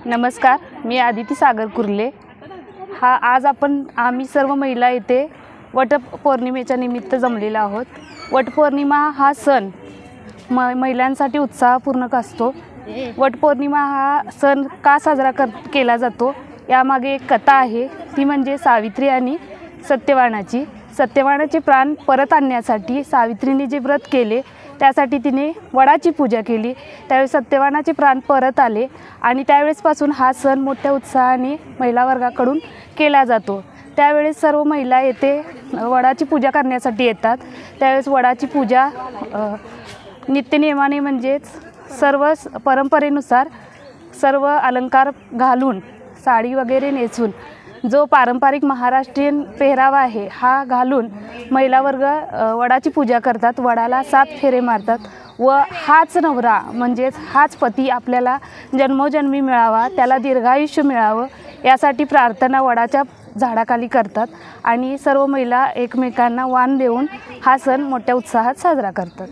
नमस्कार, मी आदिती सागर कुर्ले। आज आम्ही सर्व महिला येथे वटपौर्णिमेच्या निमित्त जमलेलो आहोत। वटपौर्णिमा हा सण महिलांसाठी उत्साहपूर्ण असतो। वटपौर्णिमा हा सण का साजरा केला जातो यामागे एक कथा आहे, ती म्हणजे सावित्री आणि सत्यवानाची। सत्यवानाचे प्राण परत आणण्यासाठी सावित्रीने जे व्रत केले त्यासाठी तिने वडाची पूजा केली। त्यावेळी सत्यवानाचे प्राण परत आले आणि त्यावेळेसपासून हा सण मोठ्या उत्साहाने महिला वर्गाकडून केला जातो। त्यावेळेस सर्व महिला येथे वडाची पूजा करण्यासाठी येतात। त्यावेळेस वडाची पूजा नित्यनियमाने म्हणजेच सर्व परंपरेनुसार सर्व अलंकार घालून साडी वगैरे नेसून जो पारंपरिक महाराष्ट्रीयन पेहरावा आहे हा घालून महिला वर्ग वडाची पूजा करतात। वडाला 7 फेरे मारतात व हाच नवरा म्हणजेच हाच पती आपल्याला जन्मोजन्मी मिळावा, त्याला दीर्घायुष्य मिळावं यासाठी प्रार्थना वडाच्या झाडाखाली करतात आणि सर्व महिला एकमेकांना वाण देऊन हा सण मोठ्या उत्साहात साजरा करतात।